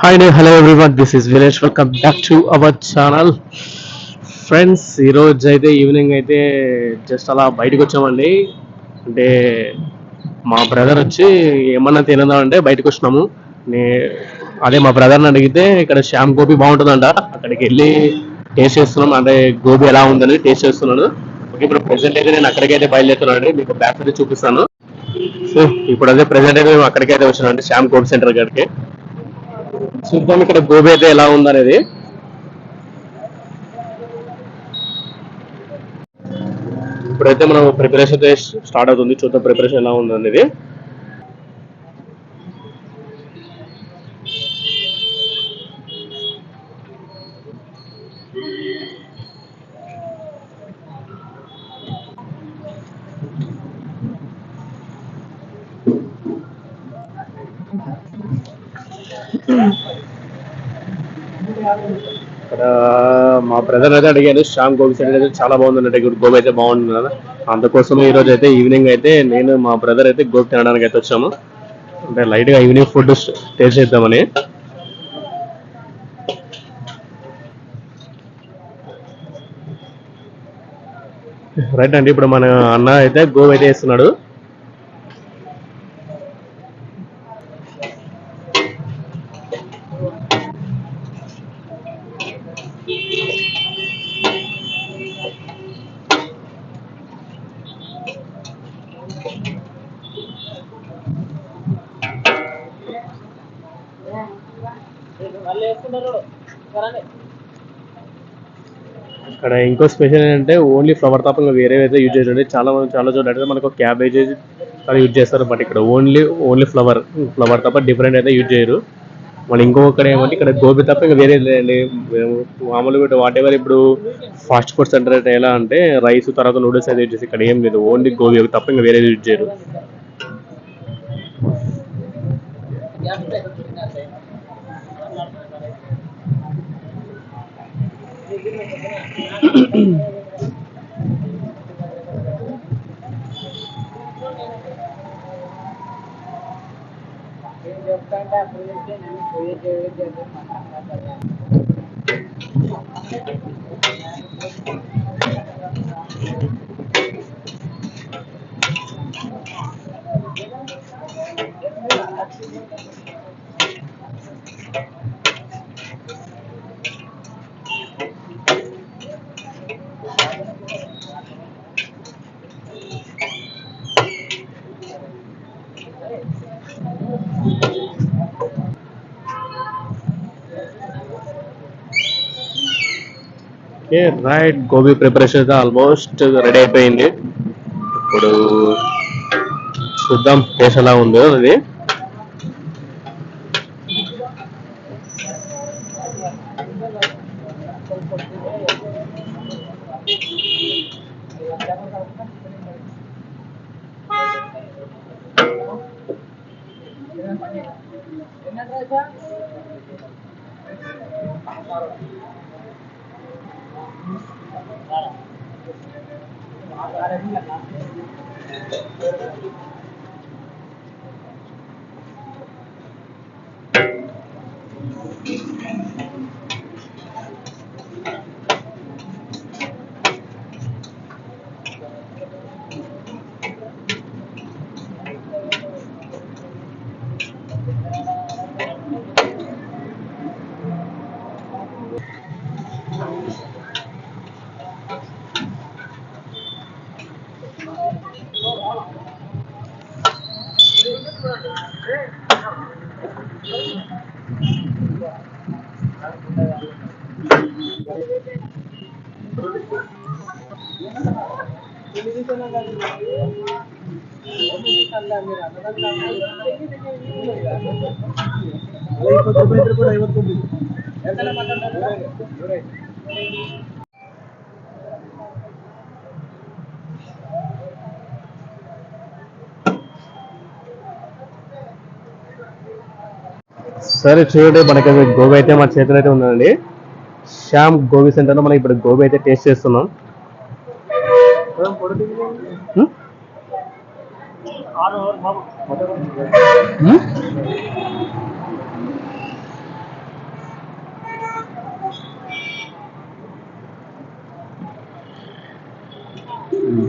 Hi there, hello everyone. This is Vinesh. Welcome back to our channel friends. ఈరోజు అయితే evening అయితే just అలా బయటకు వచ్చామండి. అంటే మా బ్రదర్ వచ్చి ఏమన్నా తినదా అంటే బయటకు వచ్చినాము. నే అదే మా బ్రదర్ని అడిగితే ఇక్కడ శ్యామ్ గోబీ బాగుంటుందంట, అక్కడికి వెళ్ళి టేస్ట్ చేస్తున్నాం. అంటే గోబీ ఎలా ఉందని టేస్ట్ చేస్తున్నాను. ఓకే, ఇప్పుడు ప్రెసెంట్ అయితే నేను అక్కడికైతే బయలుదేరుతున్నాను అండి. మీకు బ్యాక్ అయితే చూపిస్తాను. సో ఇప్పుడు అదే ప్రెసెంట్ అయితే మేము అక్కడికైతే వచ్చినాం అండి, శ్యామ్ గోబీ సెంటర్ కాడికి. చూద్దాం ఇక్కడ గోబీ అయితే ఎలా ఉందనేది. ఇప్పుడైతే మనం ప్రిపరేషన్ అయితే స్టార్ట్ అవుతుంది. చూద్దాం ప్రిపరేషన్ ఎలా ఉంది అనేది. ఇక్కడ మా బ్రదర్ అయితే అడిగాను, శ్యామ్ గోబీ సెంటర్ అయితే చాలా బాగుంది, గోబీ అయితే బాగుంది కదా. అందుకోసం ఈ రోజు అయితే ఈవినింగ్ అయితే నేను మా బ్రదర్ అయితే గోబీ తినడానికి అయితే వచ్చాము. అంటే లైట్ గా ఈవినింగ్ ఫుడ్ టేస్ట్ చేద్దామని. రైట్ అండి, ఇప్పుడు మన అన్న అయితే గోబీ అయితే వేస్తున్నాడు. ఇక్కడ ఇంకో స్పెషల్ ఏంటంటే ఓన్లీ ఫ్లవర్ తప్ప ఇంకా వేరే అయితే యూజ్ చేయండి. చాలా చోట్ల అయితే మనకు క్యాబేజ్ అలా యూజ్ చేస్తారు, బట్ ఇక్కడ ఓన్లీ ఫ్లవర్ తప్ప డిఫరెంట్ అయితే యూజ్ చేయరు. మళ్ళీ ఇంకొకటి ఏమంటే ఇక్కడ గోబీ తప్ప ఇంకా వేరే లేదండి. మామూలుగా వాట్ ఎవర్ ఇప్పుడు ఫాస్ట్ ఫుడ్ సెంటర్ అయితే ఎలా అంటే రైస్ తర్వాత నూడిల్స్ అయితే యూజ్ చేసి, ఇక్కడ ఏం లేదు, ఓన్లీ గోబీ తప్ప ఇంకా వేరే యూజ్ చేయరు. ఓకే రైట్, గోబీ ప్రిపరేషన్ అయితే ఆల్మోస్ట్ రెడీ అయిపోయింది. ఇప్పుడు చూద్దాం టేస్ట్ ఎలా ఉందో అది. సరే చూడండి, మనకి గోబీ అయితే మన చేతిలో అయితే ఉందండి. శ్యామ్ గోబీ సెంటర్లో మనం ఇప్పుడు గోబీ అయితే టేస్ట్ చేస్తున్నాం. హ్మ్? హ్మ్? ఉమ్.